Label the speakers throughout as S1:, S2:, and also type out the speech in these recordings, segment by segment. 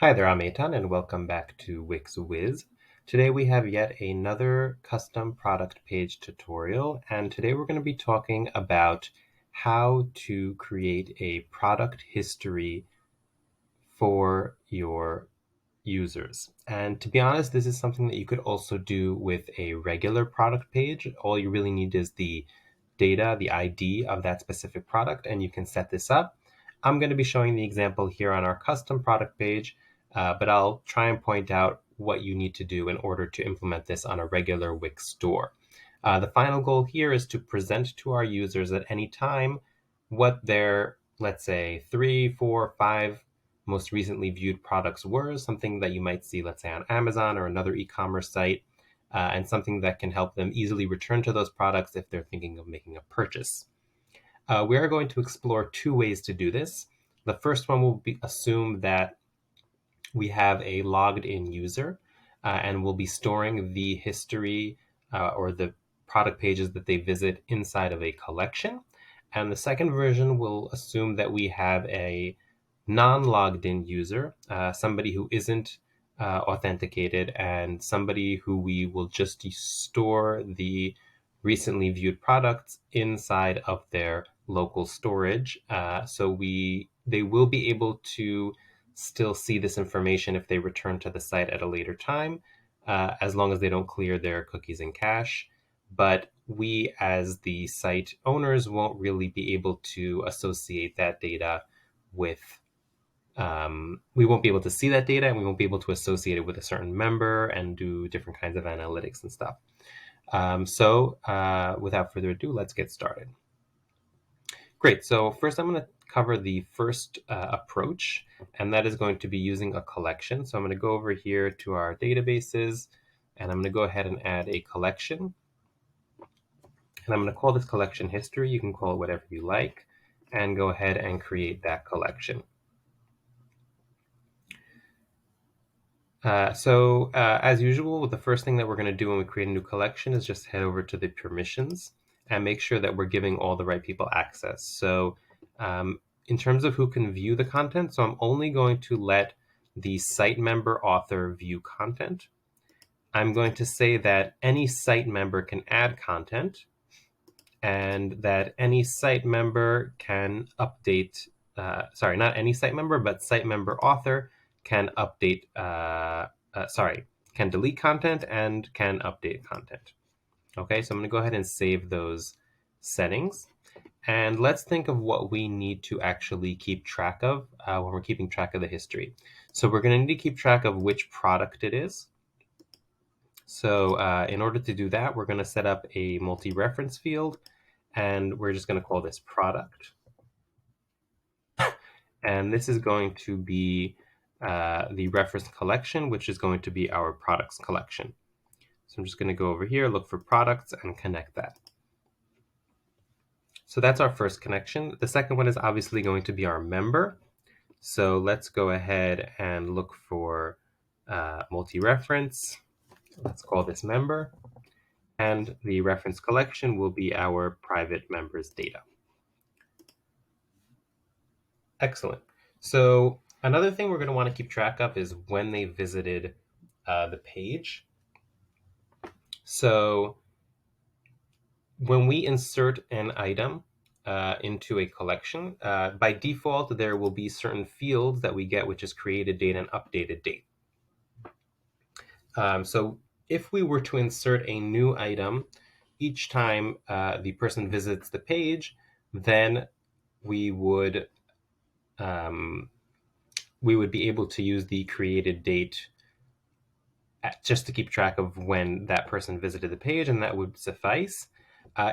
S1: Hi there, I'm Eitan, and welcome back to Wix Wiz. Today we have yet another custom product page tutorial, and today we're going to be talking about how to create a product history for your users. And to be honest, this is something that you could also do with a regular product page. All you really need is the data, the ID of that specific product, and you can set this up. I'm going to be showing the example here on our custom product page, but I'll try and point out what you need to do in order to implement this on a regular Wix store. The final goal here is to present to our users at any time what their, let's say, 3, 4, 5 most recently viewed products were, something that you might see, let's say, on Amazon or another e-commerce site, and something that can help them easily return to those products if they're thinking of making a purchase. We are going to explore two ways to do this. The first one will be assume that we have a logged in user, and we'll be storing the history or the product pages that they visit inside of a collection. And the second version will assume that we have a non-logged in user, somebody who isn't authenticated, and somebody who we will just store the recently viewed products inside of their local storage. So they will be able to still see this information if they return to the site at a later time, as long as they don't clear their cookies and cache. But we, as the site owners, won't really be able to associate that data with we won't be able to see that data, and we won't be able to associate it with a certain member and do different kinds of analytics and stuff. So without further ado, let's get started. Great. So first I'm going to cover the first approach, and that is going to be using a collection. So I'm going to go over here to our databases, and I'm going to go ahead and add a collection. And I'm going to call this collection history. You can call it whatever you like, and go ahead and create that collection. As usual, the first thing that we're going to do when we create a new collection is just head over to the permissions and make sure that we're giving all the right people access. So in terms of who can view the content, so I'm only going to let the site member author view content. I'm going to say that any site member can add content, and that any site member can update, not any site member, but site member author can update, can delete content and can update content. Okay, so I'm going to go ahead and save those settings. And let's think of what we need to actually keep track of when we're keeping track of the history. So we're going to need to keep track of which product it is. So in order to do that, we're going to set up a multi-reference field, and we're just going to call this product. And this is going to be the reference collection, which is going to be our products collection. So I'm just going to go over here, look for products, and connect that. So that's our first connection. The second one is obviously going to be our member. So let's go ahead and look for multi-reference. Let's call this member. And the reference collection will be our private members data. Excellent. So another thing we're going to want to keep track of is when they visited the page. So when we insert an item into a collection, by default, there will be certain fields that we get, which is created date and updated date. So if we were to insert a new item each time the person visits the page, then we would be able to use the created date just to keep track of when that person visited the page, and that would suffice.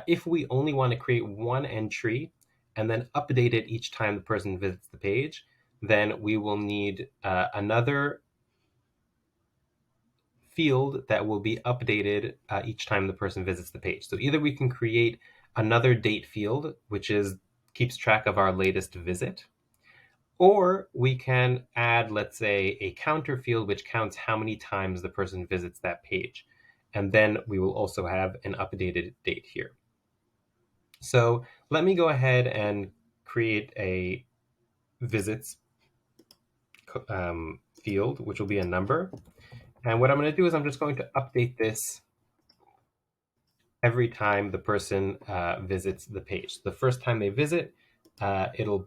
S1: If we only want to create one entry and then update it each time the person visits the page, then we will need another field that will be updated each time the person visits the page. So either we can create another date field, which keeps track of our latest visit, or we can add, let's say, a counter field which counts how many times the person visits that page. And then we will also have an updated date here. So let me go ahead and create a visits field, which will be a number. And what I'm going to do is I'm just going to update this every time the person visits the page. The first time they visit, it'll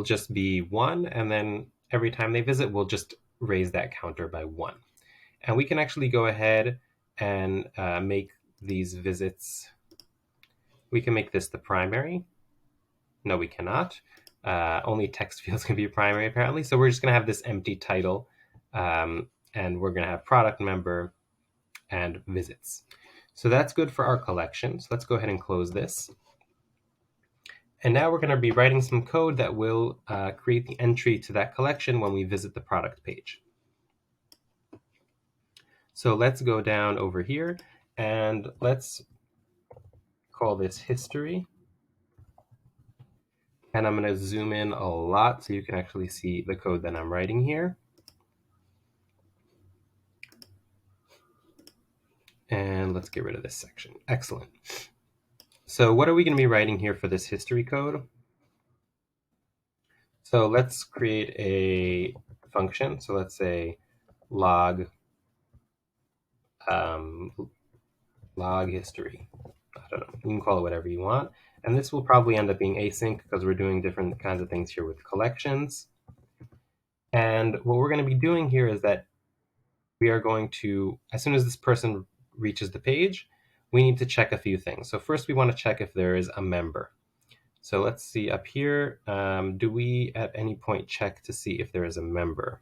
S1: just be 1, and then every time they visit, we'll just raise that counter by 1. And we can actually go ahead and make these visits. We can make this the primary. No, we cannot. Only text fields can be primary, apparently. So we're just going to have this empty title, and we're going to have product member and visits. So that's good for our collection. So let's go ahead and close this. And now we're going to be writing some code that will create the entry to that collection when we visit the product page. So let's go down over here and let's call this history. And I'm going to zoom in a lot so you can actually see the code that I'm writing here. And let's get rid of this section. Excellent. So what are we going to be writing here for this history code? So let's create a function. So let's say log history. I don't know. You can call it whatever you want. And this will probably end up being async because we're doing different kinds of things here with collections. And what we're going to be doing here is that we are going to, as soon as this person reaches the page, we need to check a few things. So first we want to check if there is a member. So let's see up here, do we at any point check to see if there is a member?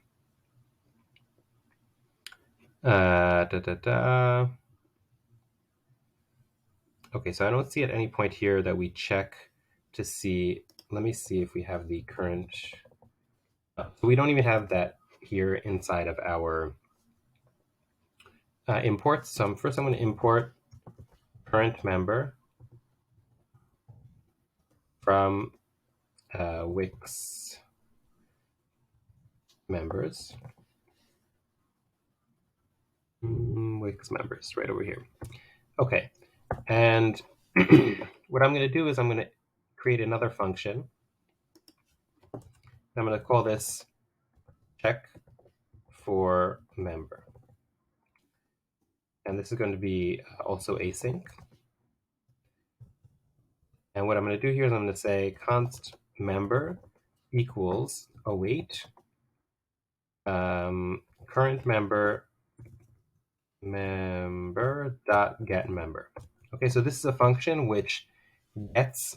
S1: Okay, so I don't see at any point here that we check to see. Let me see if we have the current. So we don't even have that here inside of our imports. So first I'm going to import current member from Wix members. Wix members right over here. Okay, and what I'm going to do is I'm going to create another function. I'm going to call this check for member. And this is going to be also async. And what I'm going to do here is I'm going to say const member equals await current member dot get member. Okay, so this is a function which gets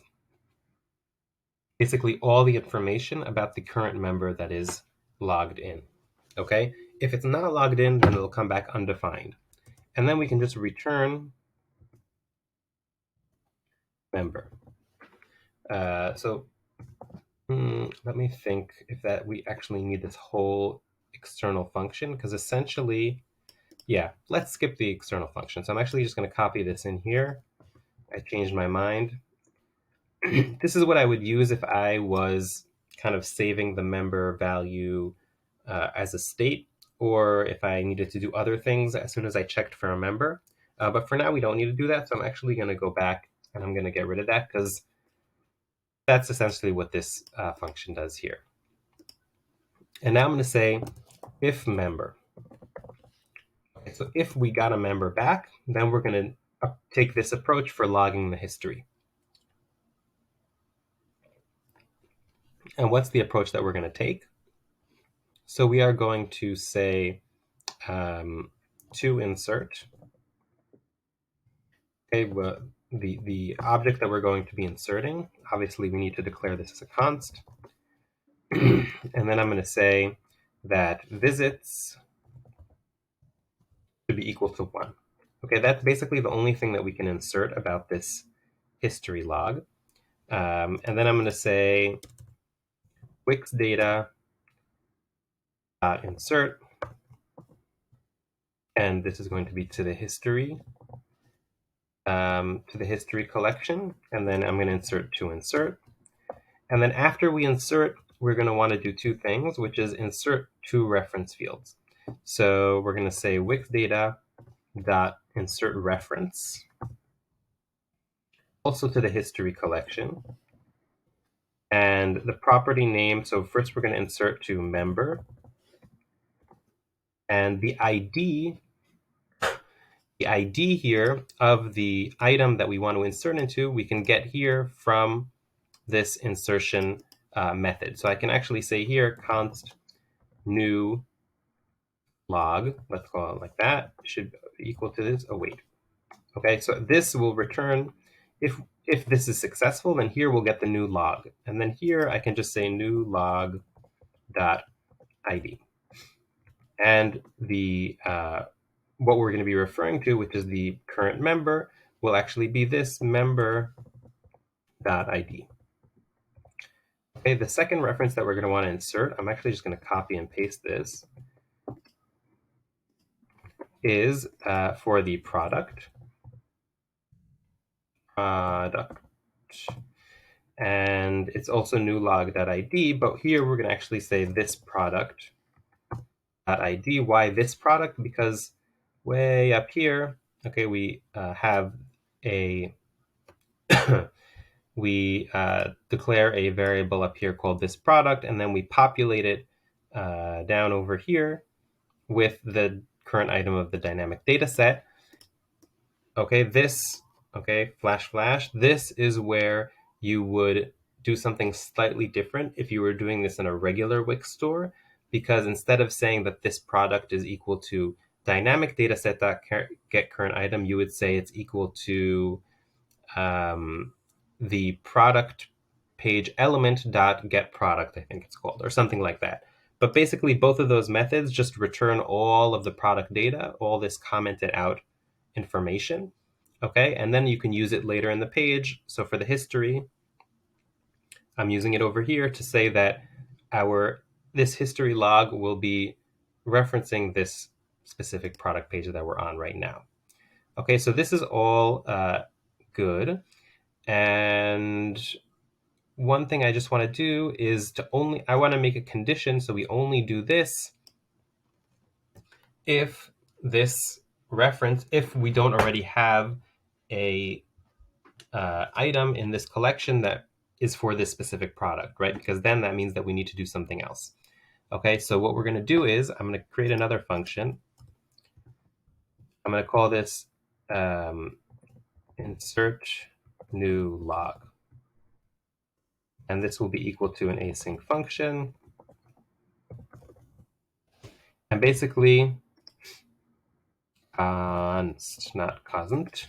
S1: basically all the information about the current member that is logged in. Okay, if it's not logged in, then it'll come back undefined. And then we can just return member. So let me think if that we actually need this whole external function, because essentially, yeah, let's skip the external function. So I'm actually just going to copy this in here. I changed my mind. This is what I would use if I was kind of saving the member value as a state, or if I needed to do other things as soon as I checked for a member. But for now, we don't need to do that. So I'm actually going to go back and I'm going to get rid of that because that's essentially what this function does here. And now I'm going to say if member. Okay, so if we got a member back, then we're going to take this approach for logging the history. And what's the approach that we're going to take? So we are going to say to insert. Okay, well, the object that we're going to be inserting, obviously we need to declare this as a const. And then I'm going to say that visits should be equal to 1. Okay, that's basically the only thing that we can insert about this history log. And then I'm going to say Wix data insert, and this is going to be to the history collection, and then I'm going to insert to insert. And then after we insert, we're going to want to do two things, which is insert two reference fields. So we're going to say Wix data dot insert reference, also to the history collection. And the property name, so first we're going to insert to member. And the ID here of the item that we want to insert into, we can get here from this insertion method. So I can actually say here const new log, let's call it like that, should be equal to this. Oh, wait. Okay, so this will return, if this is successful, then here we'll get the new log. And then here I can just say new log dot ID. And the what we're going to be referring to, which is the current member, will actually be this member dot ID. Okay, the second reference that we're going to want to insert, I'm actually just going to copy and paste this, is for the product. And it's also new log.id, but here we're going to actually say this product.id. Why this product? Because way up here, okay, we have a we declare a variable up here called this product, and then we populate it down over here with the current item of the dynamic data set. Okay, this, okay, flash, this is where you would do something slightly different if you were doing this in a regular Wix store, because instead of saying that this product is equal to dynamic dataset.get current item, you would say it's equal to the product page element.get product, I think it's called, or something like that. But basically, both of those methods just return all of the product data, all this commented out information. Okay, and then you can use it later in the page. So for the history, I'm using it over here to say that this history log will be referencing this specific product page that we're on right now. Okay, so this is all good. And one thing I just want to do is I want to make a condition, so we only do this if this reference, if we don't already have a item in this collection that is for this specific product, right? Because then that means that we need to do something else. Okay, so what we're going to do is I'm going to create another function. I'm going to call this insert new log. And this will be equal to an async function. And basically, const, not constant.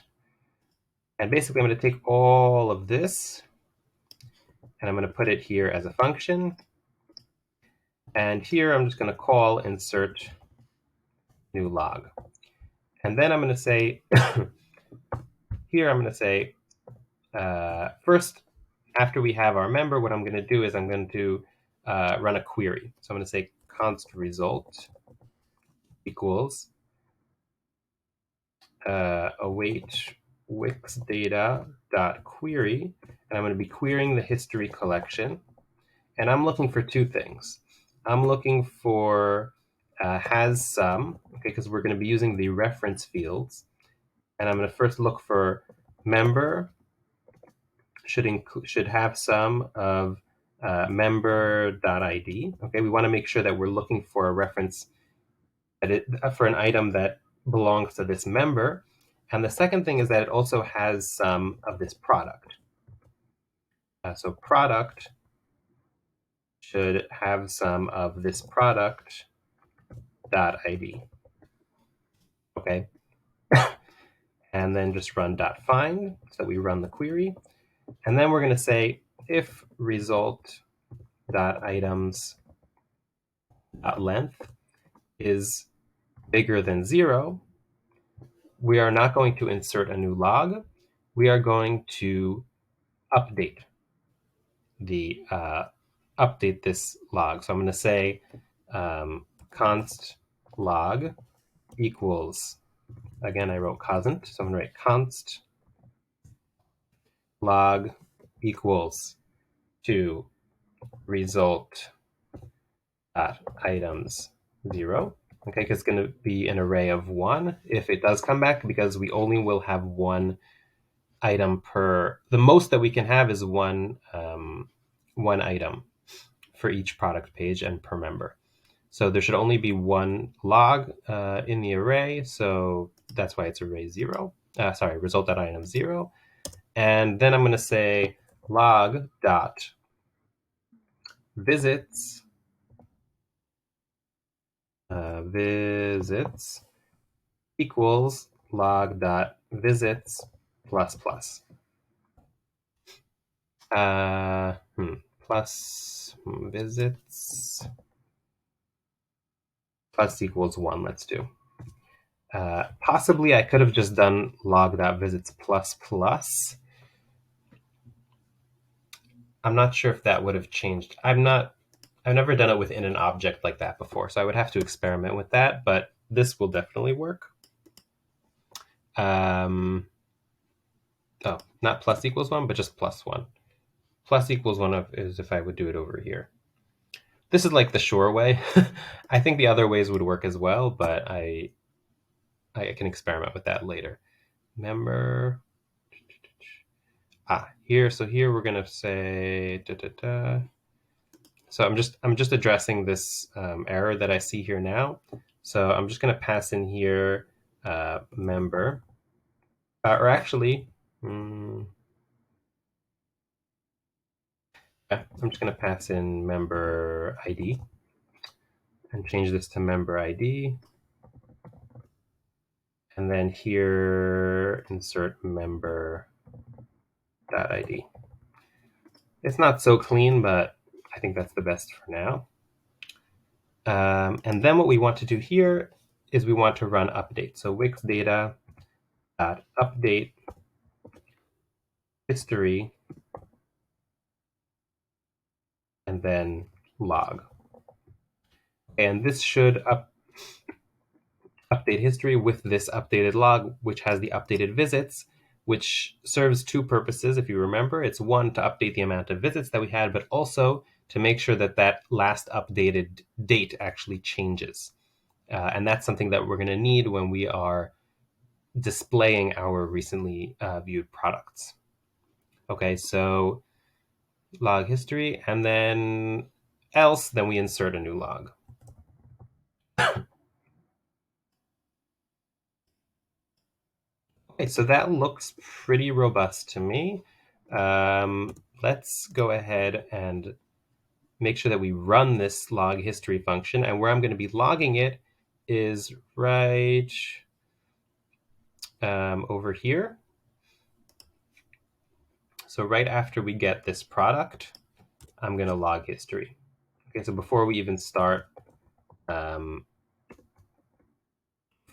S1: And basically, I'm going to take all of this, and I'm going to put it here as a function. And here, I'm just going to call insert new log. And then I'm going to say, here, I'm going to say, first, after we have our member, what I'm going to do is I'm going to run a query. So I'm going to say const result equals await Wix data dot query, and I'm going to be querying the history collection. And I'm looking for two things. I'm looking for has some, okay, because we're going to be using the reference fields. And I'm going to first look for member should have some of member.id. Okay, we want to make sure that we're looking for a reference for an item that belongs to this member. And the second thing is that it also has some of this product. So product should have some of this product.id. Okay. And then just run .find. So we run the query. And then we're going to say if result.items.length is bigger than 0, we are not going to insert a new log. We are going to update this log. So I'm going to say const log equals, again, I wrote constant, so I'm going to write const log equals to result items 0. Okay, because it's going to be an array of 1 if it does come back, because we only will have one item per. The most that we can have is one one item for each product page and per member. So there should only be one log in the array. So that's why it's array 0. Result.item 0. And then I'm going to say log dot visits visits equals log dot visits plus plus. Plus visits plus equals 1. Let's do. Possibly I could have just done log.visits plus plus. I'm not sure if that would have changed. I've never done it within an object like that before, so I would have to experiment with that, but this will definitely work. Oh, not plus equals 1, but just plus 1. Plus equals 1 is if I would do it over here. This is like the sure way. I think the other ways would work as well, but I can experiment with that later. Member. Here. So here we're gonna say So I'm just addressing this error that I see here now. So I'm just gonna pass in here member, or actually, I'm just gonna pass in member ID and change this to member ID. And then here, insert member.id. It's not so clean, but I think that's the best for now. And then what we want to do here is we want to run update. So Wix data update history and then log. And this should update history with this updated log, which has the updated visits, which serves two purposes. If you remember, it's one, to update the amount of visits that we had, but also to make sure that that last updated date actually changes. And that's something that we're going to need when we are displaying our recently viewed products. Okay, so log history, and then else, then we insert a new log. Okay, so that looks pretty robust to me. Let's go ahead and make sure that we run this log history function. And where I'm going to be logging it is right over here. So right after we get this product, I'm going to log history. Okay, so before we even start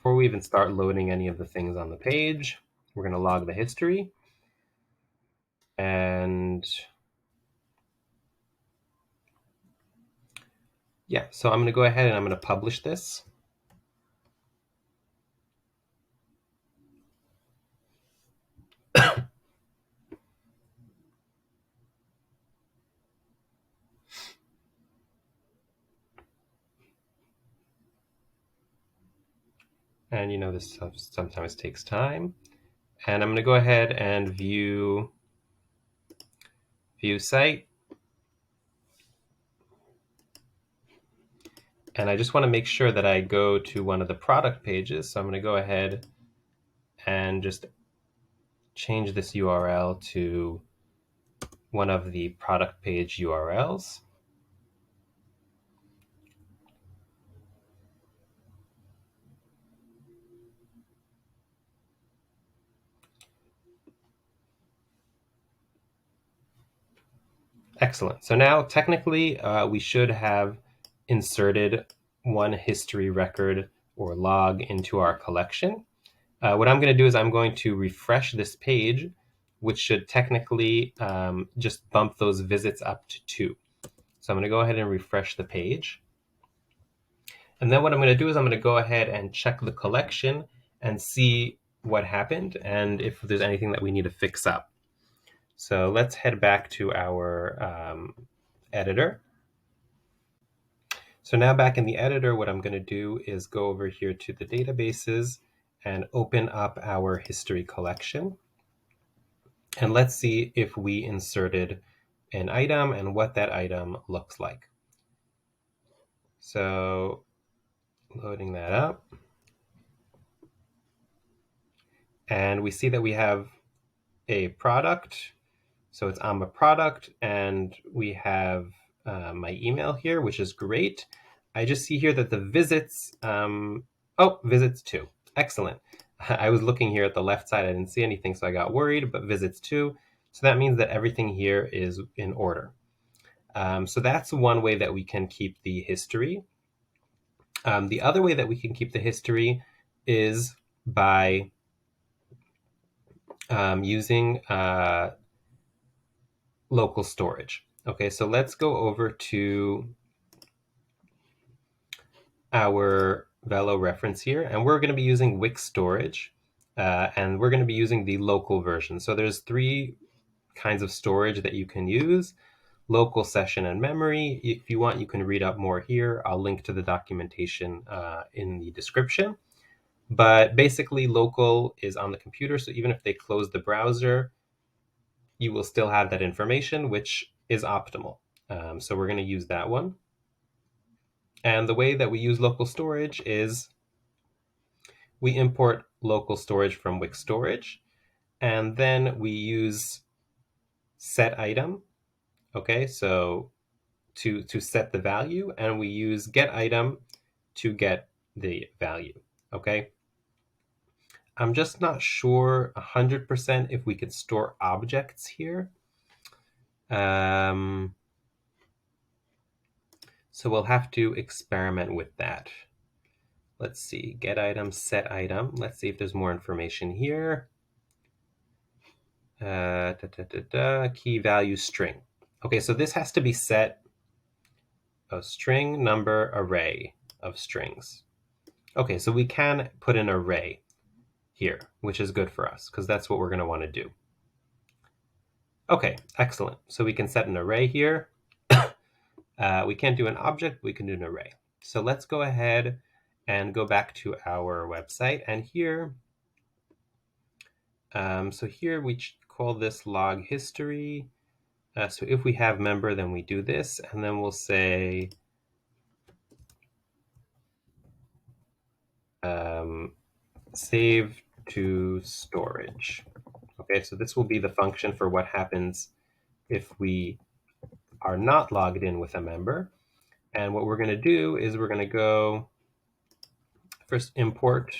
S1: loading any of the things on the page, we're going to log the history. And yeah, so I'm going to go ahead and I'm going to publish this. And you know, this sometimes takes time. And I'm going to go ahead and view site. And I just want to make sure that I go to one of the product pages. So I'm going to go ahead and just change this URL to one of the product page URLs. Excellent. So now technically we should have inserted one history record or log into our collection. What I'm going to do is I'm going to refresh this page, which should technically just bump those visits up to 2. So I'm going to go ahead and refresh the page. And then what I'm going to do is I'm going to go ahead and check the collection and see what happened and if there's anything that we need to fix up. So let's head back to our editor. So now back in the editor, what I'm going to do is go over here to the databases and open up our history collection. And let's see if we inserted an item and what that item looks like. So loading that up. And we see that we have a product. So it's I'm a product, and we have my email here, which is great. I just see here that the visits, visits 2. Excellent. I was looking here at the left side. I didn't see anything, so I got worried, but visits 2. So that means that everything here is in order. So that's one way that we can keep the history. The other way that we can keep the history is by using local storage. Okay, so let's go over to our Velo reference here, and we're going to be using Wix storage, and we're going to be using the local version. So there's 3 kinds of storage that you can use: local, session, and memory. If you want, you can read up more here. I'll link to the documentation in the description. But basically, local is on the computer, so even if they close the browser, you will still have that information, which is optimal. So we're going to use that one. And the way that we use local storage is we import local storage from Wix storage, and then we use set item. Okay, so to set the value, and we use get item to get the value. Okay. I'm just not sure 100% if we could store objects here. So we'll have to experiment with that. Let's see, get item, set item. Let's see if there's more information here. Key value string. Okay, so this has to be set a string number array of strings. Okay, so we can put an array here, which is good for us because that's what we're going to want to do. Okay, excellent. So we can set an array here. We can't do an object, we can do an array. So let's go ahead and go back to our website. And here, so here we call this log history. So if we have member, then we do this, and then we'll say save to storage. Okay, so this will be the function for what happens if we are not logged in with a member. And what we're going to do is we're going to go first import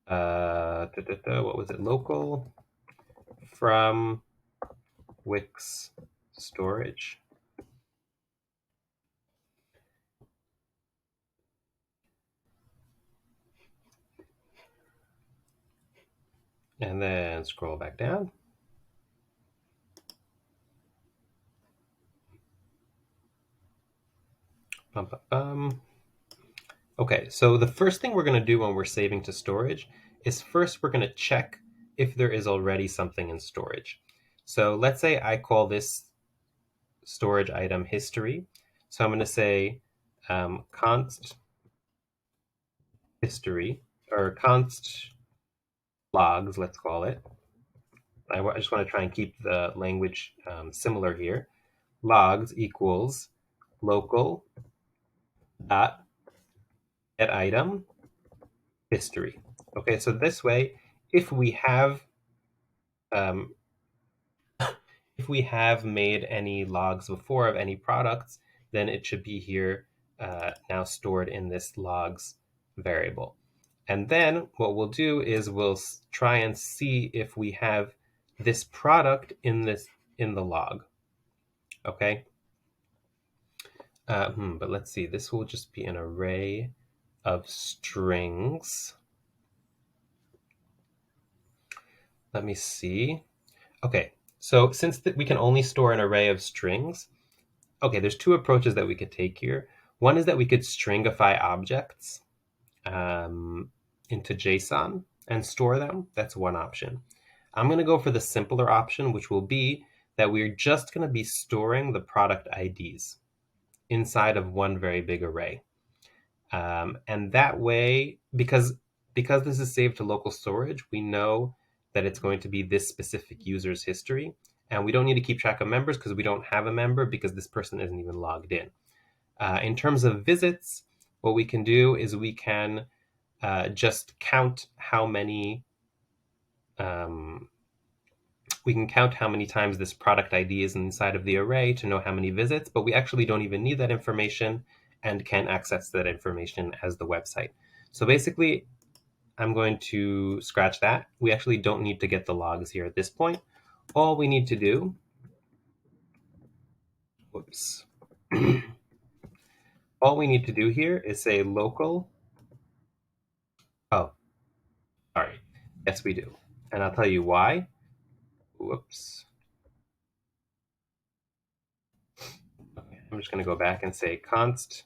S1: what was it, local from Wix storage. And then scroll back down. Bum, bum, bum. Okay, so the first thing we're going to do when we're saving to storage is first we're going to check if there is already something in storage. So let's say I call this storage item history. So I'm going to say const history, or const logs, let's call it. I just want to try and keep the language similar here. Logs equals local dot get item history. Okay, so this way, if we have made any logs before of any products, then it should be here now stored in this logs variable. And then what we'll do is we'll try and see if we have this product in the log. Okay. But let's see, this will just be an array of strings. Let me see. Okay, so since we can only store an array of strings, okay, there's 2 approaches that we could take here. One is that we could stringify objects into JSON and store them. That's one option. I'm going to go for the simpler option, which will be that we're just going to be storing the product IDs inside of one very big array. And that way, because this is saved to local storage, we know that it's going to be this specific user's history. And we don't need to keep track of members because we don't have a member because this person isn't even logged in. In terms of visits, what we can do is we can just count how many we can count how many times this product ID is inside of the array to know how many visits, but we actually don't even need that information and can access that information as the website. So basically, I'm going to scratch that. We actually don't need to get the logs here at this point. All we need to do, whoops. All we need to do here is say local. Oh, sorry. Yes, we do. And I'll tell you why. Whoops. Okay, I'm just going to go back and say const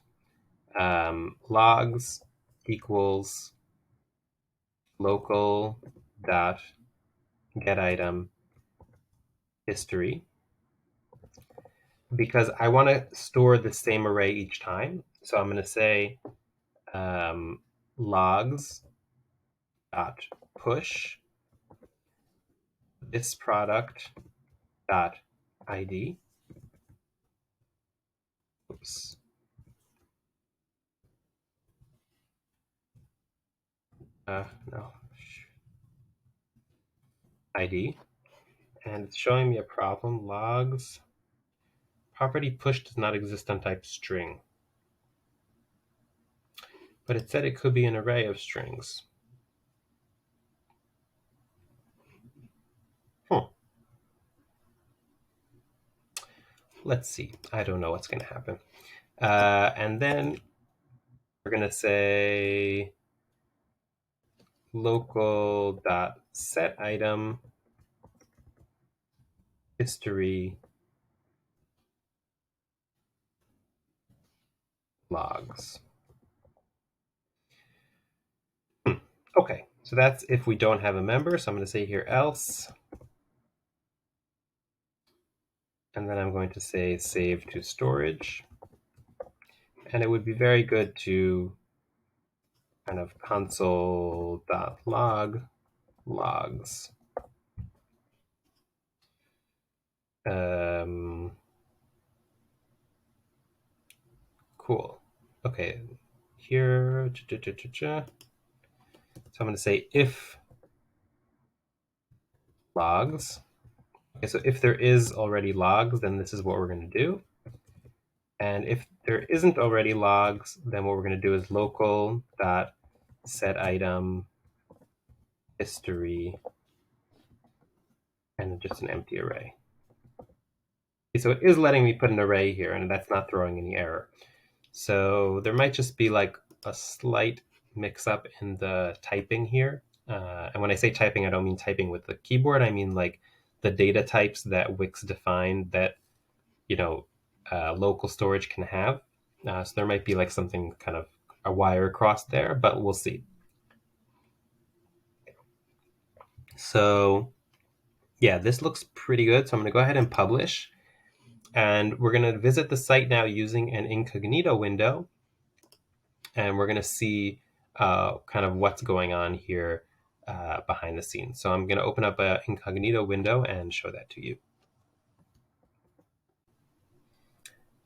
S1: logs equals local dot get item history, because I want to store the same array each time. So I'm going to say logs dot push this product dot ID. Oops. No. ID. And it's showing me a problem. Logs. Property push does not exist on type string. But it said it could be an array of strings. Let's see. I don't know what's going to happen. And then we're going to say local dot set item history logs. Okay, so that's if we don't have a member. So I'm going to say here else. And then I'm going to say save to storage. And it would be very good to kind of console.log logs. Cool. Okay, here. So I'm going to say if logs. Okay, so if there is already logs, then this is what we're going to do. And if there isn't already logs, then what we're going to do is local dot set item history and just an empty array. Okay, so it is letting me put an array here, and that's not throwing any error. So there might just be like a slight mix-up in the typing here. And when I say typing, I don't mean typing with the keyboard. I mean like the data types that Wix defined that, local storage can have. So there might be like something kind of a wire across there, but we'll see. So yeah, this looks pretty good. So I'm going to go ahead and publish. And we're going to visit the site now using an incognito window. And we're going to see kind of what's going on here behind the scenes. So I'm going to open up an incognito window and show that to you.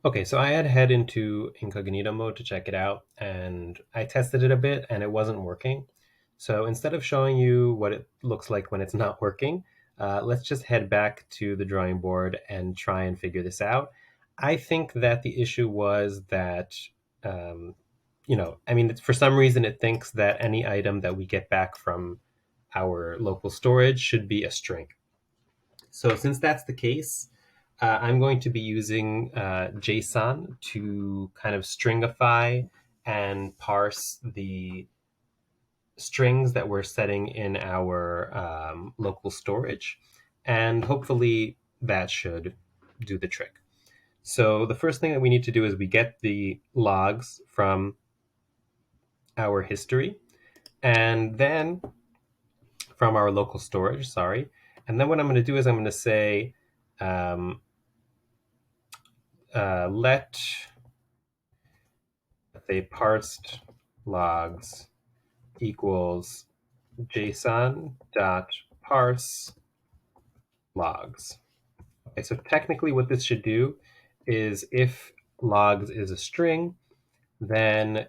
S1: Okay, so I had head into incognito mode to check it out, and I tested it a bit, and it wasn't working. So instead of showing you what it looks like when it's not working, let's just head back to the drawing board and try and figure this out. I think that the issue was that, for some reason it thinks that any item that we get back from our local storage should be a string. So since that's the case, I'm going to be using JSON to kind of stringify and parse the strings that we're setting in our local storage. And hopefully that should do the trick. So the first thing that we need to do is we get the logs from our history, and then from our local storage, sorry. And then what I'm going to do is I'm going to say, let say parsed logs equals JSON dot parse logs. Okay, so technically what this should do is if logs is a string, then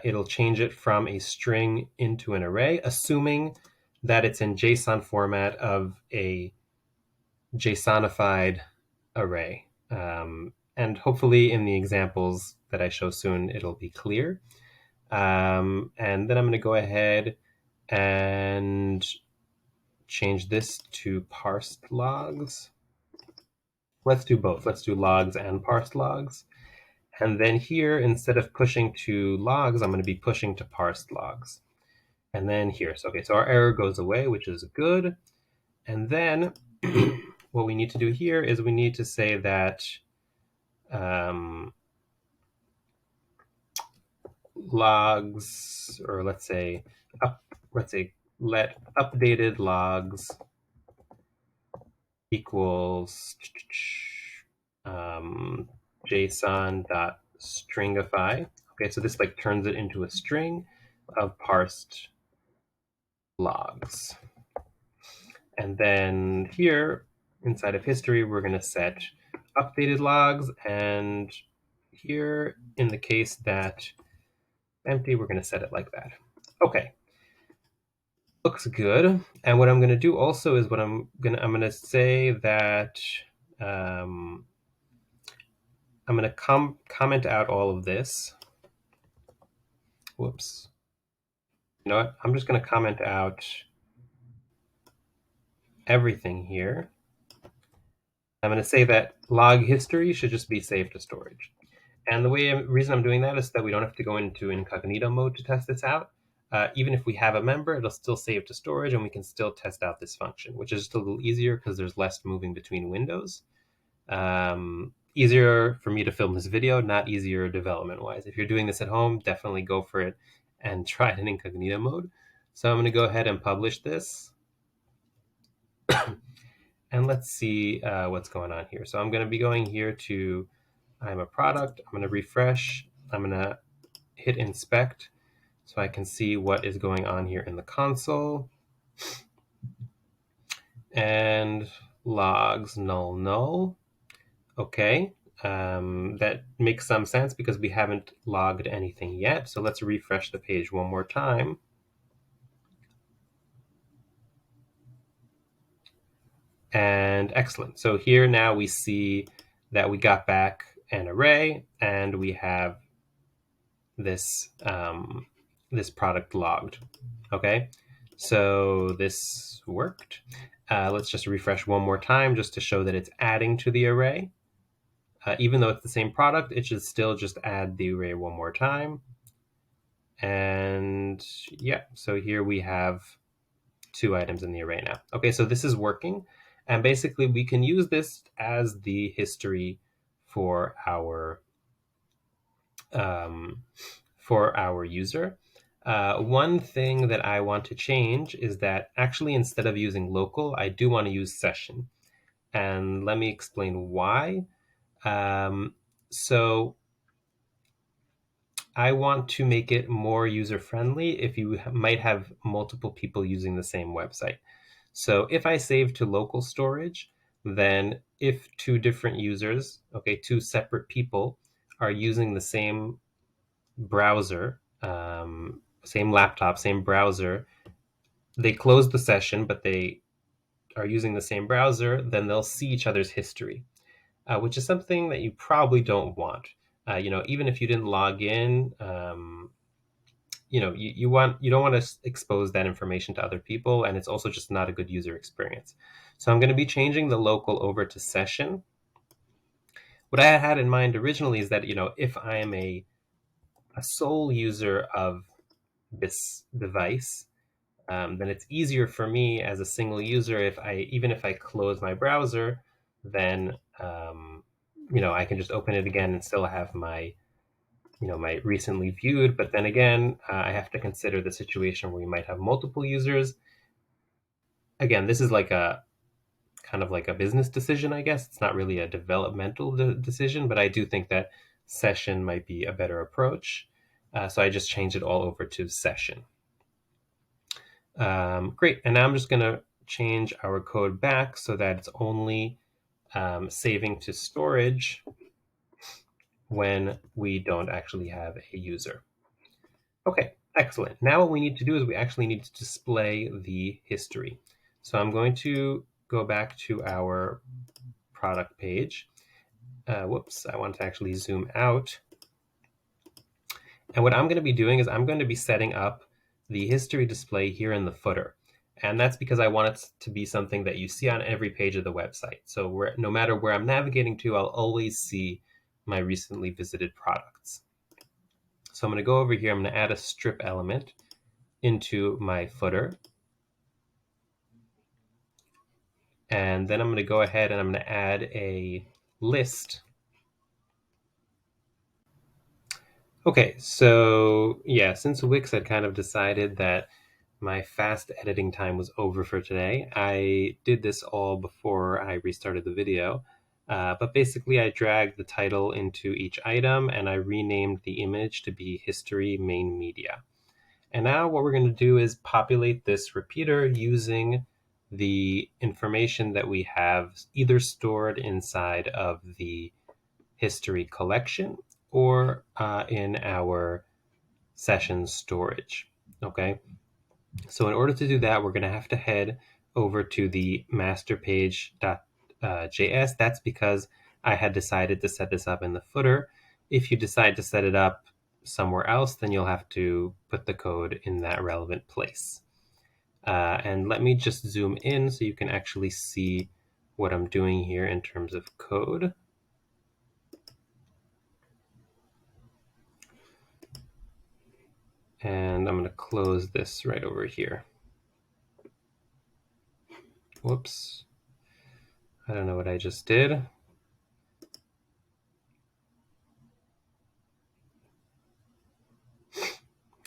S1: it'll change it from a string into an array, assuming that it's in JSON format of a JSONified array. And hopefully in the examples that I show soon, it'll be clear. And then I'm going to go ahead and change this to parsed logs. Let's do both. Let's do logs and parsed logs. And then here, instead of pushing to logs, I'm going to be pushing to parsed logs. And then here, so our error goes away, which is good. And then what we need to do here is we need to say that logs, or let's say let updated logs equals JSON.stringify. Okay, so this like turns it into a string of parsed logs. And then here inside of history, we're going to set updated logs. And here in the case that empty, we're going to set it like that. Okay. Looks good. And what I'm going to do also is I'm going to say that I'm going to comment out all of this. Whoops. You know what? I'm just going to comment out everything here. I'm going to say that log history should just be saved to storage. And the reason I'm doing that is that we don't have to go into incognito mode to test this out. Even if we have a member, it'll still save to storage, and we can still test out this function, which is just a little easier because there's less moving between windows. Easier for me to film this video, not easier development-wise. If you're doing this at home, definitely go for it and try it in incognito mode. So I'm going to go ahead and publish this. And let's see what's going on here. So I'm going to be going here to I'm a product. I'm going to refresh. I'm going to hit inspect so I can see what is going on here in the console. And logs null null. Okay, that makes some sense because we haven't logged anything yet. So let's refresh the page one more time. And excellent. So here now we see that we got back an array and we have this this product logged. Okay, so this worked. Let's just refresh one more time just to show that it's adding to the array. Even though it's the same product, it should still just add the array one more time. And yeah, so here we have 2 items in the array now. Okay, so this is working. And basically we can use this as the history for our user. One thing that I want to change is that actually instead of using local, I do want to use session. And let me explain why. So I want to make it more user-friendly if you might have multiple people using the same website. So if I save to local storage, then if 2 different users, okay, 2 separate people are using the same browser, same laptop, same browser, they close the session, but they are using the same browser, then they'll see each other's history, which is something that you probably don't want. Even if you didn't log in, you don't want to expose that information to other people, and it's also just not a good user experience. So I'm going to be changing the local over to session. What I had in mind originally is that if I am a sole user of this device, then it's easier for me as a single user even if I close my browser, then I can just open it again and still have my my recently viewed. But then again, I have to consider the situation where you might have multiple users. Again, this is like a kind of like a business decision, I guess. It's not really a developmental decision, but I do think that session might be a better approach. So I just changed it all over to session. Great, and now I'm just going to change our code back so that it's only saving to storage when we don't actually have a user. Okay, excellent. Now what we need to do is we actually need to display the history. So I'm going to go back to our product page. Whoops, I want to actually zoom out. And what I'm going to be doing is I'm going to be setting up the history display here in the footer. And that's because I want it to be something that you see on every page of the website. So no matter where I'm navigating to, I'll always see my recently visited products. So I'm going to go over here. I'm going to add a strip element into my footer. And then I'm going to go ahead and I'm going to add a list. Okay, so yeah, since Wix had kind of decided that my fast editing time was over for today, I did this all before I restarted the video. But basically, I dragged the title into each item and I renamed the image to be History Main Media. And now what we're going to do is populate this repeater using the information that we have either stored inside of the history collection or in our session storage. Okay, so in order to do that, we're going to have to head over to the master page.js. That's because I had decided to set this up in the footer. If you decide to set it up somewhere else, then you'll have to put the code in that relevant place. And let me just zoom in so you can actually see what I'm doing here in terms of code. And I'm going to close this right over here. Whoops. I don't know what I just did.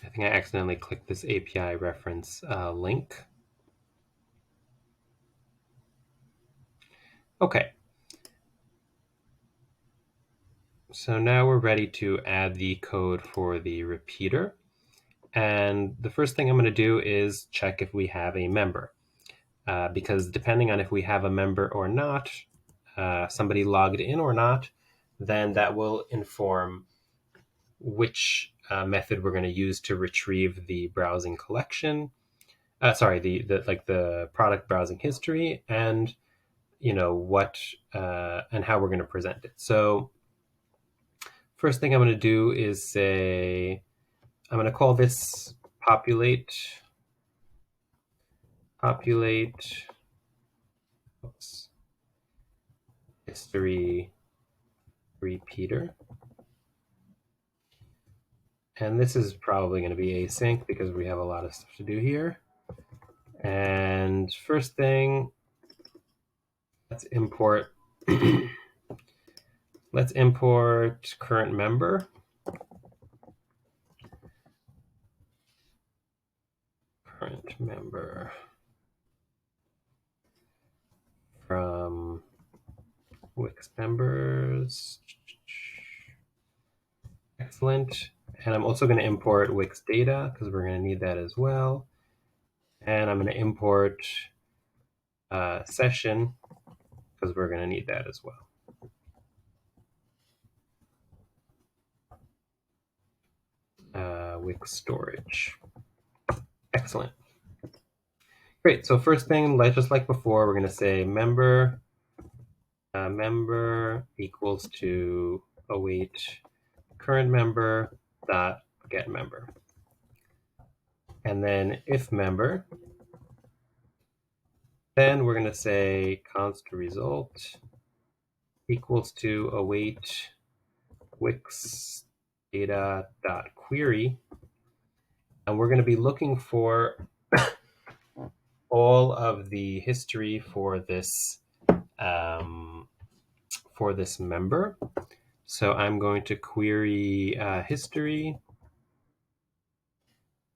S1: I think I accidentally clicked this API reference link. Okay. So now we're ready to add the code for the repeater. And the first thing I'm going to do is check if we have a member. Because depending on if we have a member or not, somebody logged in or not, then that will inform which method we're going to use to retrieve the browsing collection. The product browsing history, and what and how we're going to present it. So first thing I'm going to do is say I'm going to call this populate history repeater. And this is probably going to be async because we have a lot of stuff to do here. And first thing, let's import current member. Current member from Wix members. Excellent. And I'm also going to import Wix data because we're going to need that as well. And I'm going to import session because we're going to need that as well. Wix storage. Excellent. Great. So first thing, just like before, we're going to say member equals to await current member dot get member. And then if member, then we're going to say const result equals to await Wix data dot query. And we're going to be looking for all of the history for this member. So I'm going to query history,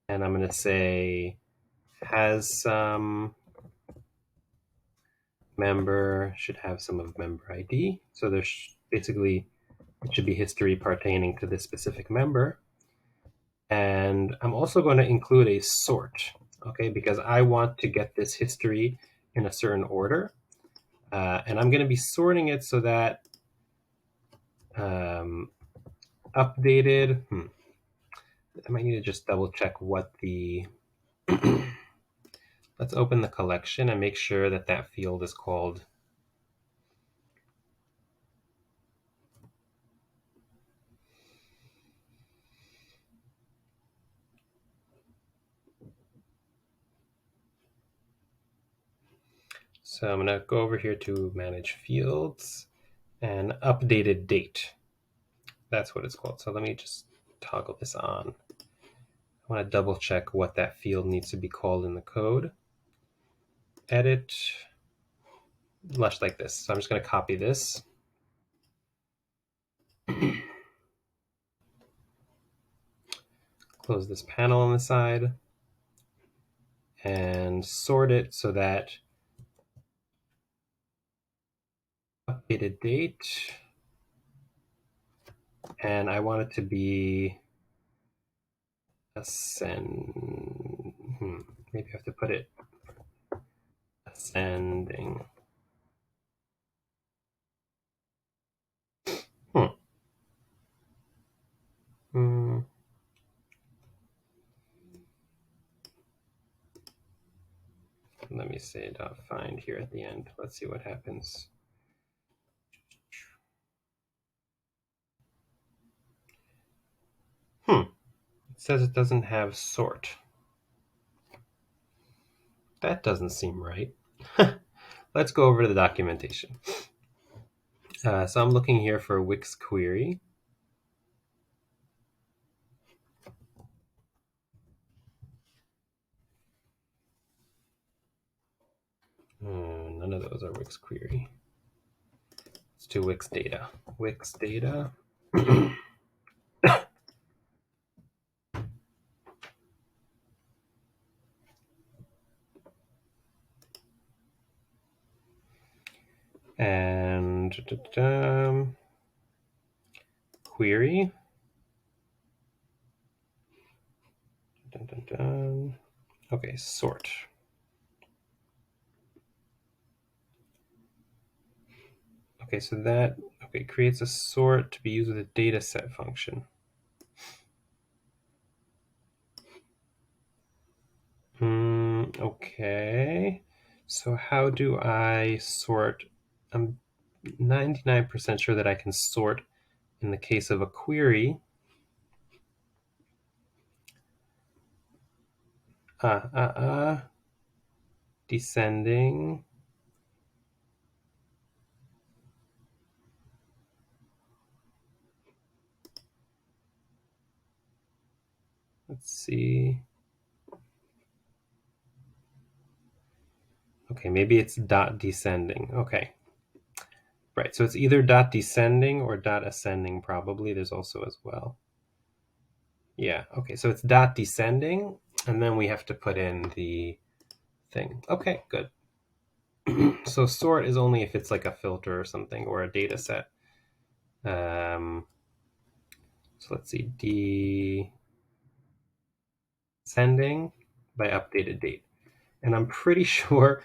S1: and I'm going to say has some member, should have some of member ID. So there's basically, it should be history pertaining to this specific member. And I'm also going to include a sort, okay, because I want to get this history in a certain order. And I'm going to be sorting it so that updated. I might need to just double check what the. Let's open the collection and make sure that that field is called. So I'm going to go over here to manage fields and updated date. That's what it's called. So let me just toggle this on. I want to double check what that field needs to be called in the code. Edit, lush like this. So I'm just going to copy this. Close this panel on the side and sort it so that updated date, and I want it to be ascend. Maybe I have to put it ascending. Let me say .find here at the end. Let's see what happens. It says it doesn't have sort. That doesn't seem right. Let's go over to the documentation. So I'm looking here for Wix query. None of those are Wix query. Let's do Wix data. Wix data. And query. Okay, sort. Okay, so that creates a sort to be used with a data set function. Okay, so how do I sort? I'm 99% sure that I can sort in the case of a query. Descending. Let's see. Okay, maybe it's dot descending. Okay. Right, so it's either dot descending or dot ascending, probably. There's also as well. Yeah, okay, so it's dot descending, and then we have to put in the thing. Okay, good. So sort is only if it's like a filter or something, or a data set. So let's see, descending by updated date. And I'm pretty sure,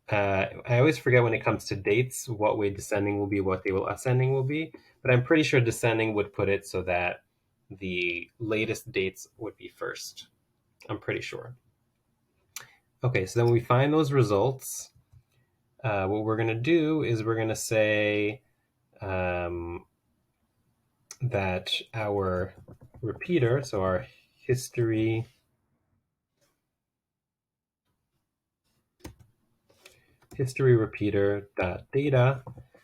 S1: I always forget when it comes to dates, what way descending will be, what way ascending will be. But I'm pretty sure descending would put it so that the latest dates would be first. I'm pretty sure. Okay, so then we find those results. What we're going to do is we're going to say that our repeater, so our history repeater dot data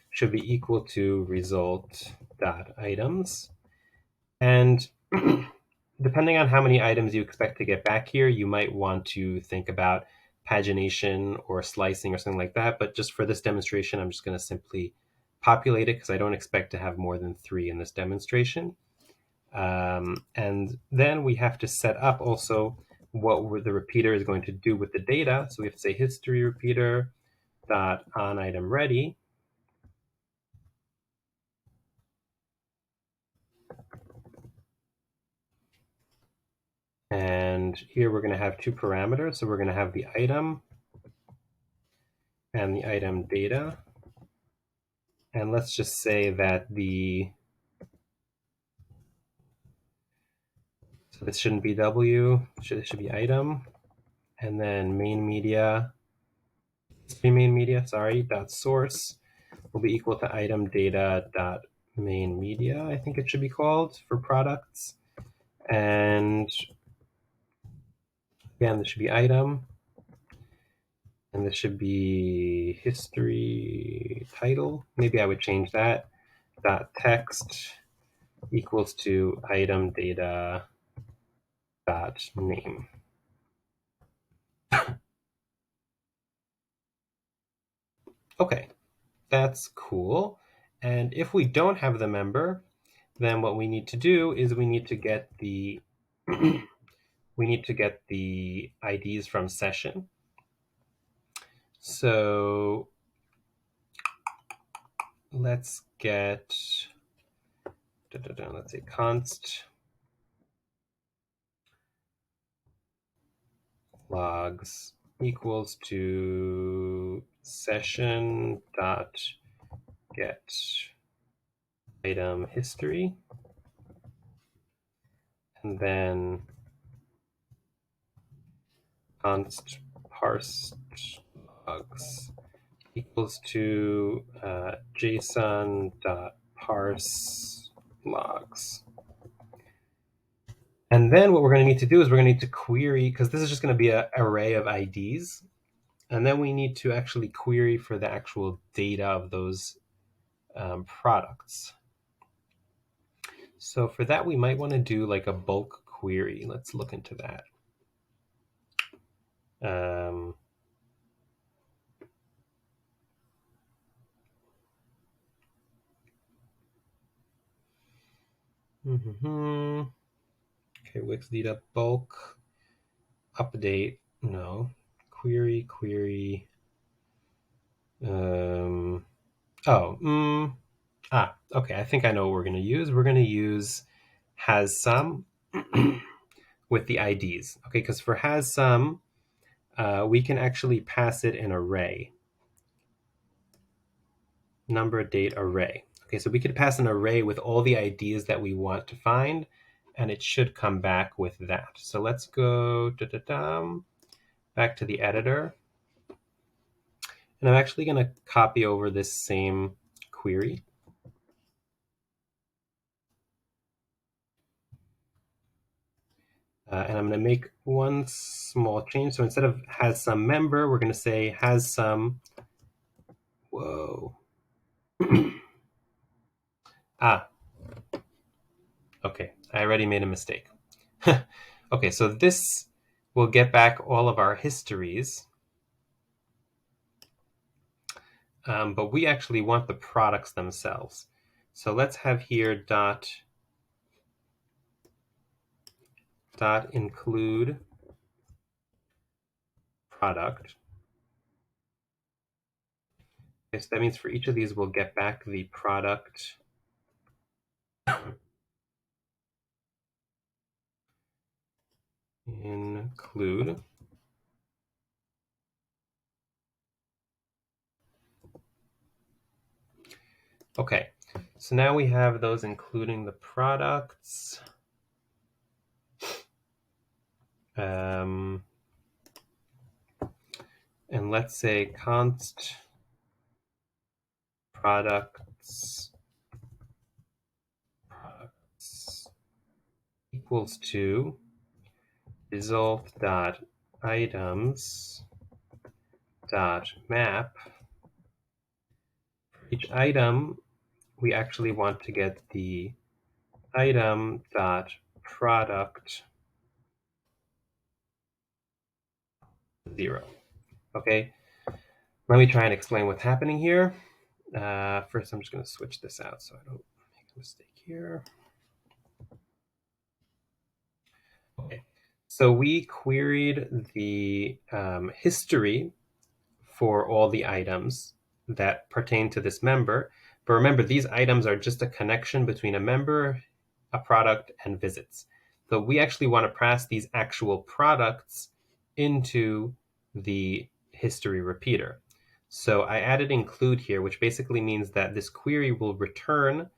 S1: should be equal to result dot items. And depending on how many items you expect to get back here, you might want to think about pagination or slicing or something like that. But just for this demonstration, I'm just going to simply populate it because I don't expect to have more than 3 in this demonstration. And then we have to set up also what the repeater is going to do with the data. So we have to say history repeater dot on item ready. And here we're going to have 2 parameters. So we're going to have the item and the item data. And let's just say that so this shouldn't be W, it should be item. And then main media, dot source will be equal to item data dot main media, I think it should be called, for products. And again, this should be item. And this should be history title. Maybe I would change that. Dot text equals to item data dot name. Okay, that's cool. And if we don't have the member, then what we need to do is we need to get the we need to get the IDs from session. So let's get, let's say const logs equals to session dot get item history, and then const parse logs equals to JSON dot parse logs. And then what we're going to need to do is we're going to need to query, because this is just going to be an array of IDs. And then we need to actually query for the actual data of those products. So for that, we might want to do like a bulk query. Let's look into that. Okay, Wix data bulk update. No, query. Okay, I think I know what we're going to use. We're going to use has some with the IDs. Okay, because for has some, we can actually pass it an array. Number date array. Okay, so we could pass an array with all the IDs that we want to find, and it should come back with that. So let's go back to the editor. And I'm actually going to copy over this same query. And I'm going to make one small change. So instead of has some member, we're going to say has some. Whoa. Okay, I already made a mistake. Okay, so this will get back all of our histories. But we actually want the products themselves. So let's have here dot include product. Okay, so that means for each of these, we'll get back the product include. Okay, so now we have those including the products. And let's say const products equals to result dot items dot map. For each item, we actually want to get the item dot product 0. Okay, let me try and explain what's happening here. First, I'm just going to switch this out so I don't make a mistake here. Okay, so we queried the history for all the items that pertain to this member. But remember, these items are just a connection between a member, a product, and visits. So we actually want to pass these actual products into the history repeater. So I added include here, which basically means that this query will return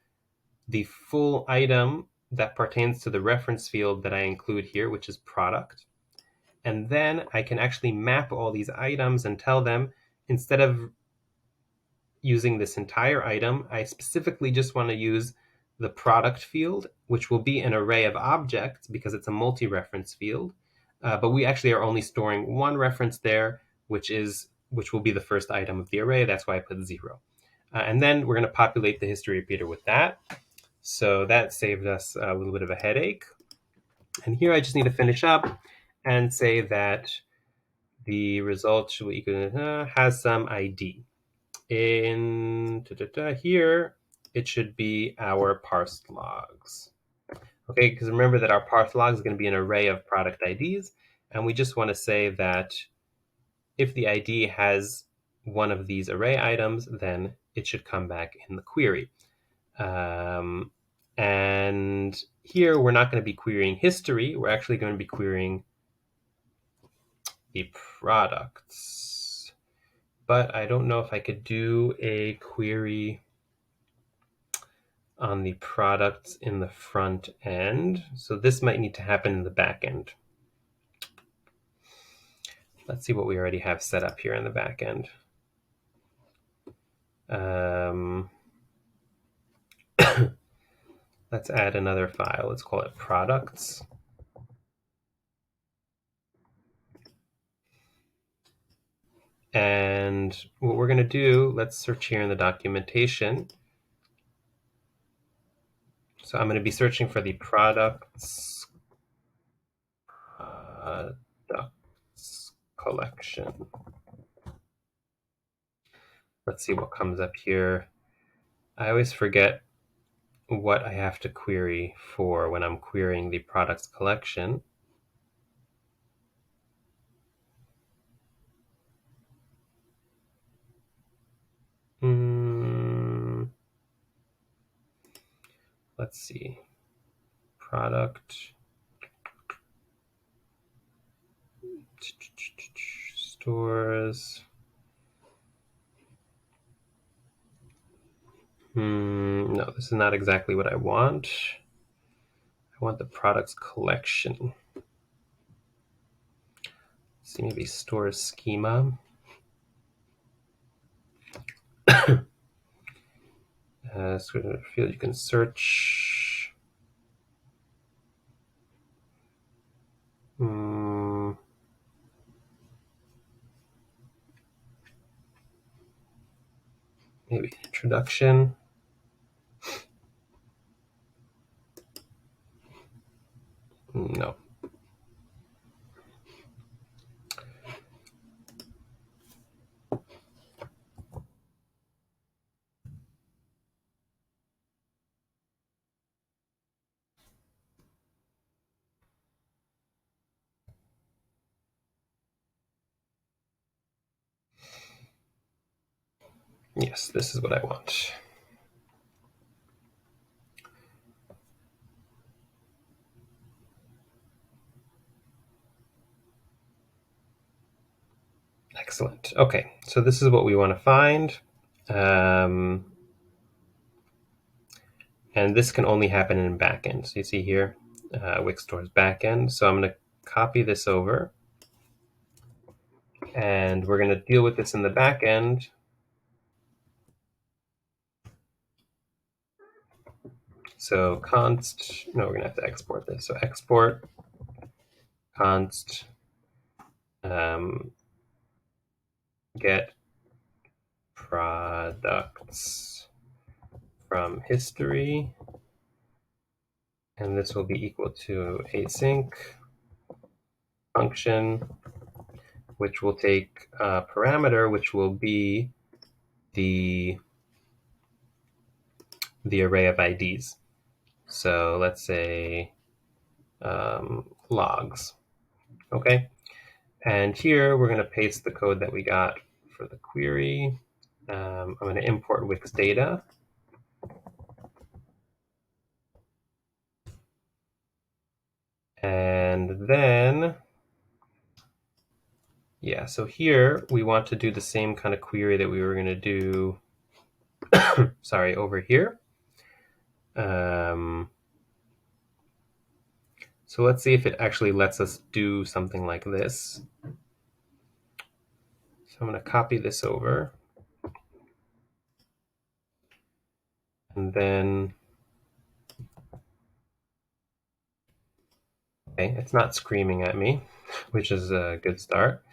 S1: the full item that pertains to the reference field that I include here, which is product. And then I can actually map all these items and tell them, instead of using this entire item, I specifically just want to use the product field, which will be an array of objects because it's a multi-reference field. But we actually are only storing one reference there, which will be the first item of the array. That's why I put 0. And then we're going to populate the history repeater with that. So that saved us a little bit of a headache. And here I just need to finish up and say that the result should equal has some ID. In here, it should be our parsed logs. Okay, because remember that our parsed logs is going to be an array of product IDs, and we just want to say that if the ID has one of these array items, then it should come back in the query. And here we're not going to be querying history. We're actually going to be querying the products. But I don't know if I could do a query on the products in the front end. So this might need to happen in the back end. Let's see what we already have set up here in the back end. Let's add another file. Let's call it products. And what we're going to do, let's search here in the documentation. So I'm going to be searching for the products collection. Let's see what comes up here. I always forget what I have to query for when I'm querying the products collection. Let's see. Product. Stores. No, this is not exactly what I want. I want the products collection. Let's see, maybe stores schema. Field you can search. Maybe introduction. No. Yes, this is what I want. Excellent. Okay, so this is what we want to find. And this can only happen in backend. So you see here, Wix stores backend. So I'm going to copy this over. And we're going to deal with this in the backend. So const, no, we're going to have to export this. So export const get products from history. And this will be equal to async function, which will take a parameter, which will be the array of IDs. So let's say logs. Okay. And here we're going to paste the code that we got for the query. I'm going to import Wix data. And then Yeah, so here we want to do the same kind of query that we were going to do, sorry, over here. So let's see if it actually lets us do something like this. So I'm going to copy this over. And then, okay, it's not screaming at me, which is a good start.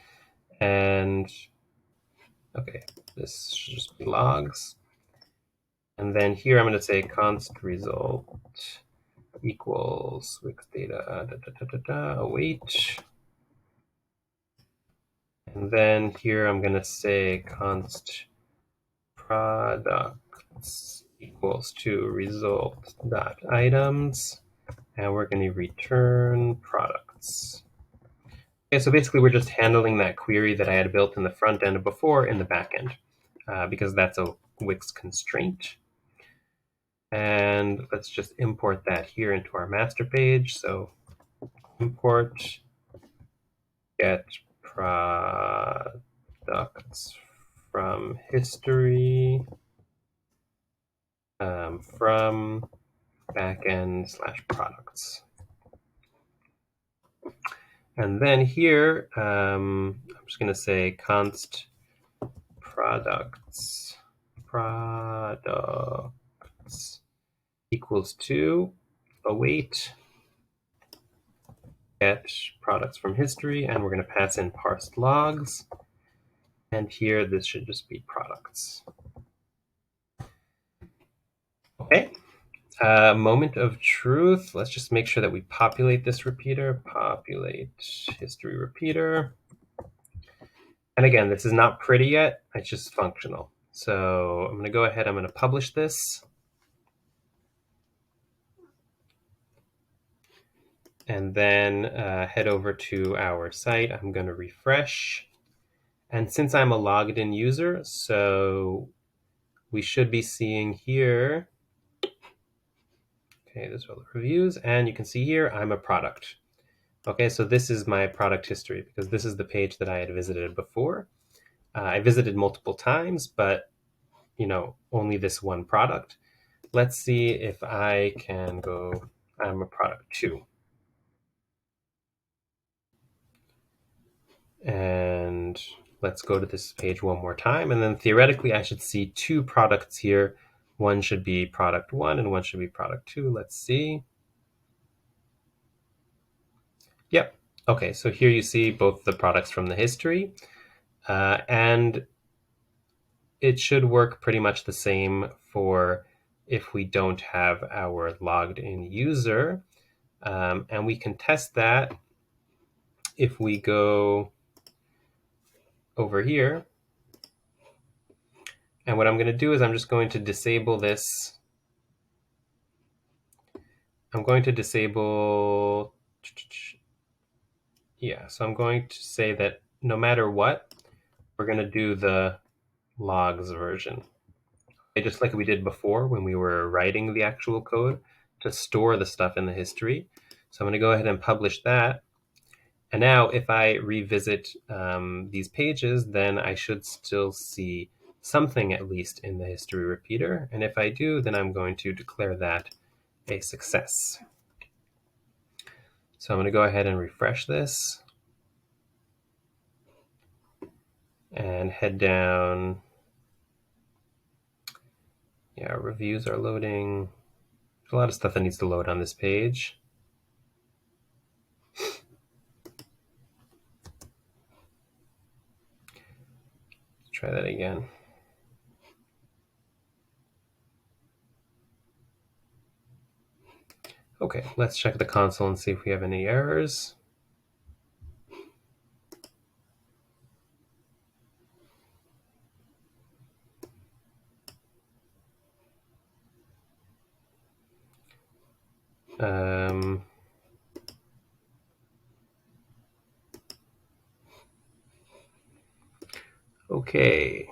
S1: And, okay, this should just be logs. And then here I'm going to say const result equals Wix data, await. And then here I'm going to say const products equals to result dot items, and we're going to return products. Okay, so basically we're just handling that query that I had built in the front end before in the back end, because that's a Wix constraint. And let's just import that here into our master page. So import get products from history from backend / products. And then here, I'm just going to say const products equals to await get products from history, and we're going to pass in parsed logs. And here, this should just be products. Okay. Moment of truth. Let's just make sure that we populate this repeater. Populate history repeater. And again, this is not pretty yet. It's just functional. So I'm going to go ahead. I'm going to publish this. And then head over to our site. I'm going to refresh. And since I'm a logged in user, so we should be seeing here, okay, this are the reviews, and you can see here, I'm a product. Okay, so this is my product history because this is the page that I had visited before. I visited multiple times, but only this one product. Let's see if I can go, I'm a product 2. And let's go to this page one more time. And then theoretically, I should see 2 products here. One should be product 1 and one should be product 2. Let's see. Yep. Okay, so here you see both the products from the history. And it should work pretty much the same for if we don't have our logged in user. And we can test that if we go over here. And what I'm going to do is I'm just going to disable this. I'm going to disable, yeah, so I'm going to say that no matter what, we're going to do the logs version. Okay, just like we did before when we were writing the actual code to store the stuff in the history. So I'm going to go ahead and publish that. And now if I revisit these pages, then I should still see something at least in the history repeater. And if I do, then I'm going to declare that a success. So I'm going to go ahead and refresh this and head down. Yeah, reviews are loading. There's a lot of stuff that needs to load on this page. Let's try that again. Okay, let's check the console and see if we have any errors. Okay.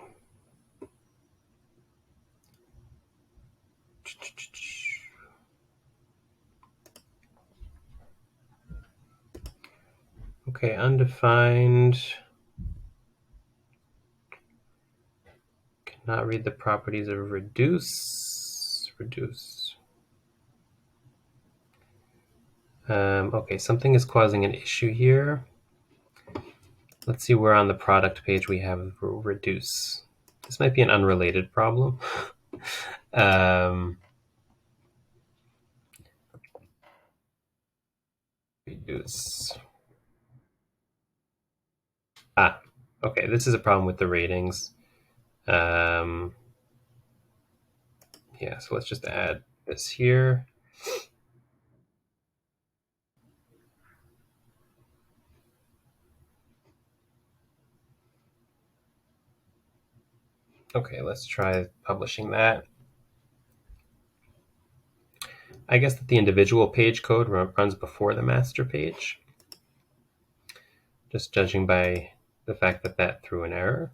S1: Okay, undefined. not read the properties of reduce. Okay, something is causing an issue here. Let's see where on the product page we have reduce. This might be an unrelated problem. Reduce. Okay, this is a problem with the ratings. Yeah, so let's just add this here. Okay, let's try publishing that. I guess that the individual page code runs before the master page, just judging by the fact that that threw an error.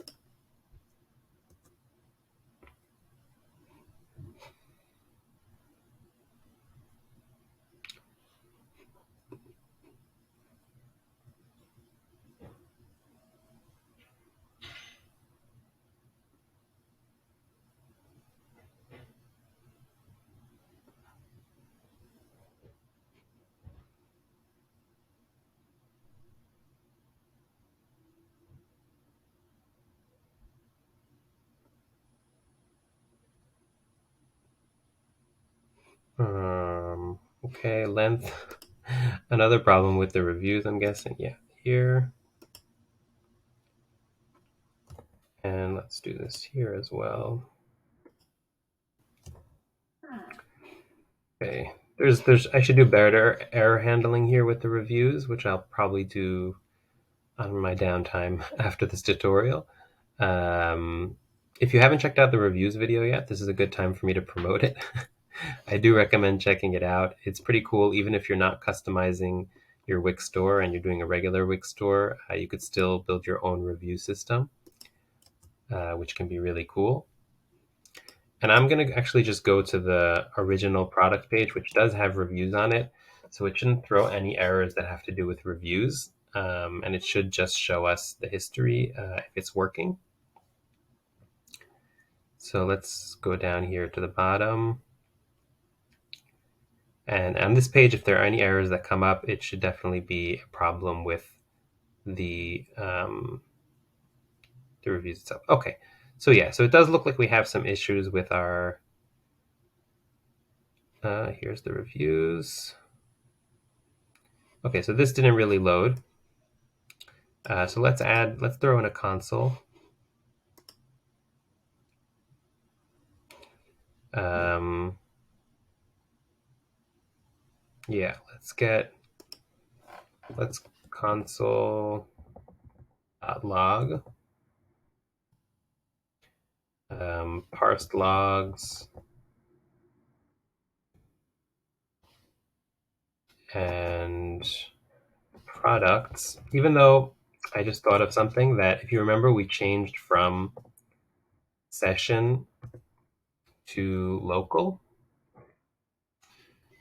S1: Okay, length. Another problem with the reviews, I'm guessing. Yeah, here. And let's do this here as well. Okay, I should do better error handling here with the reviews, which I'll probably do on my downtime after this tutorial. If you haven't checked out the reviews video yet, this is a good time for me to promote it. I do recommend checking it out. It's pretty cool, even if you're not customizing your Wix store and you're doing a regular Wix store, you could still build your own review system, which can be really cool. And I'm going to actually just go to the original product page, which does have reviews on it. So it shouldn't throw any errors that have to do with reviews. And it should just show us the history if it's working. So let's go down here to the bottom. And on this page, if there are any errors that come up, it should definitely be a problem with the reviews itself. Okay, so yeah, so it does look like we have some issues with our, here's the reviews. Okay, so this didn't really load. So let's throw in a console. Yeah, let's console log, parsed logs, and products, even though I just thought of something that, if you remember, we changed from session to local.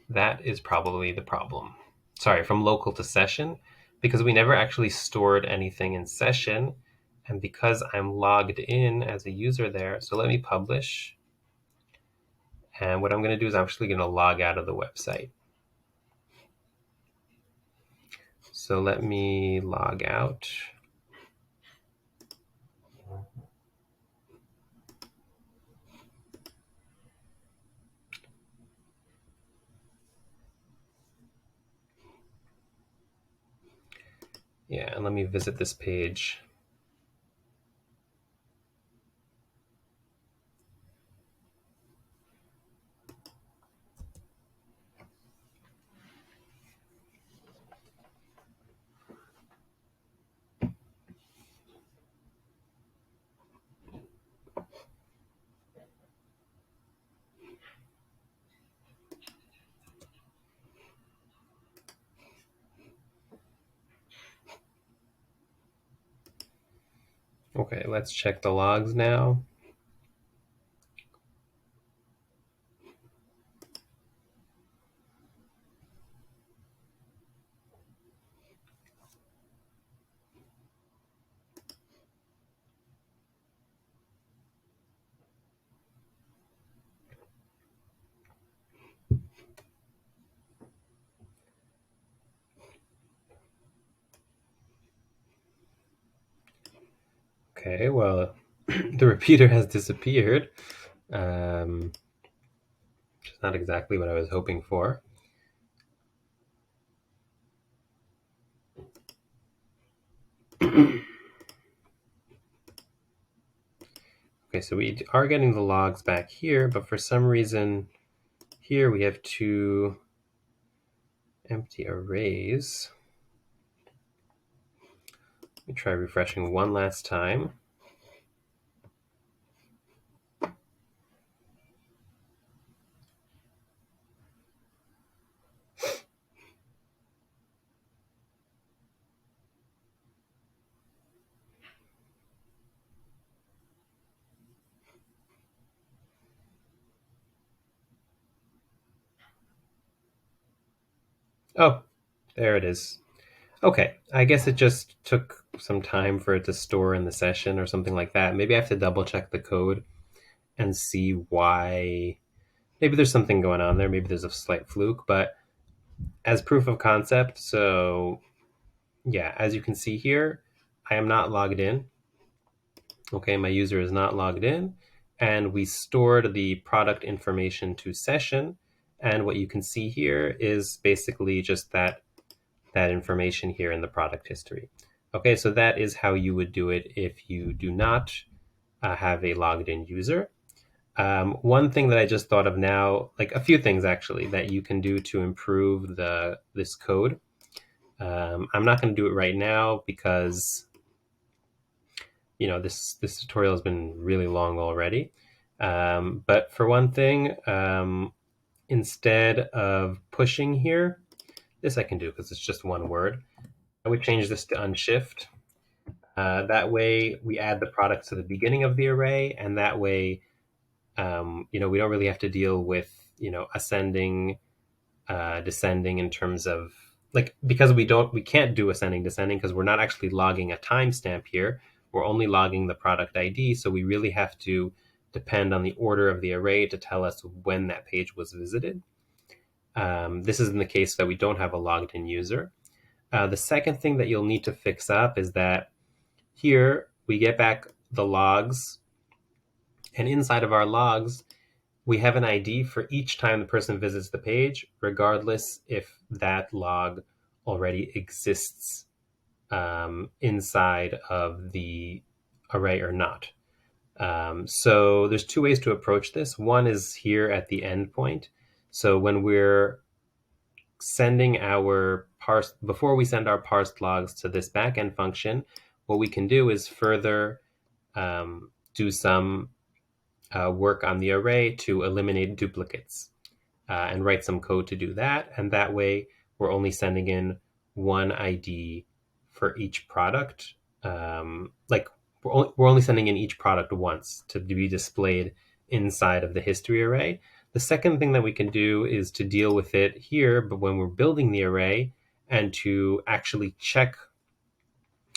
S1: That is probably the problem. Sorry, from local to session, because we never actually stored anything in session. And because I'm logged in as a user there, so let me publish. And what I'm going to do is I'm actually going to log out of the website. So let me log out. Yeah, and let me visit this page. Okay, let's check the logs now. Okay, well, the repeater has disappeared, which is not exactly what I was hoping for. Okay, so we are getting the logs back here, but for some reason here we have two empty arrays. Let me try refreshing one last time. Oh, there it is. Okay, I guess it just took some time for it to store in the session or something like that. Maybe I have to double check the code and see why. Maybe there's something going on there. Maybe there's a slight fluke, but as proof of concept, so yeah, as you can see here, I am not logged in. Okay, my user is not logged in, and we stored the product information to session. And what you can see here is basically just that information here in the product history. Okay, so that is how you would do it if you do not have a logged in user. One thing that I just thought of now, like a few things actually, that you can do to improve this code. I'm not going to do it right now because this tutorial has been really long already. But for one thing, instead of pushing here, this I can do because it's just one word. I would change this to unshift. That way we add the product to the beginning of the array, and that way we don't really have to deal with ascending, descending in terms of because we can't do ascending descending because we're not actually logging a timestamp here. We're only logging the product ID, so we really have to depend on the order of the array to tell us when that page was visited. This is in the case that we don't have a logged in user. The second thing that you'll need to fix up is that here we get back the logs, and inside of our logs, we have an ID for each time the person visits the page, regardless if that log already exists inside of the array or not. So there's two ways to approach this. One is here at the endpoint. So when we're sending our before we send our parsed logs to this backend function, what we can do is further do some work on the array to eliminate duplicates and write some code to do that. And that way, we're only sending in one ID for each product. We're only sending in each product once to be displayed inside of the history array. The second thing that we can do is to deal with it here, but when we're building the array, and to actually check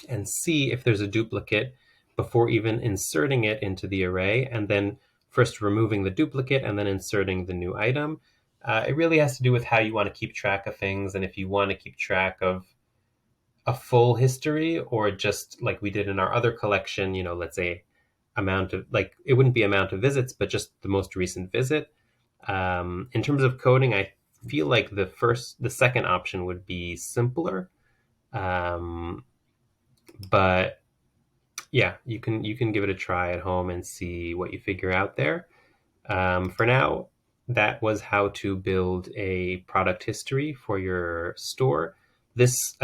S1: and see if there's a duplicate before even inserting it into the array, and then first removing the duplicate and then inserting the new item. It really has to do with how you want to keep track of things, and if you want to keep track of a full history, or just like we did in our other collection, let's say amount of, it wouldn't be amount of visits, but just the most recent visit. In terms of coding, I feel like the second option would be simpler. But yeah, you can give it a try at home and see what you figure out there. For now, that was how to build a product history for your store. This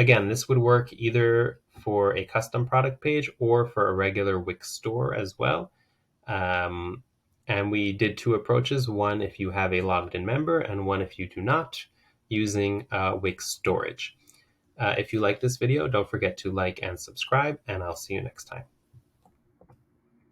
S1: would work either for a custom product page or for a regular Wix store as well. And we did two approaches, one if you have a logged in member and one if you do not, using Wix storage. If you like this video, don't forget to like and subscribe, and I'll see you next time.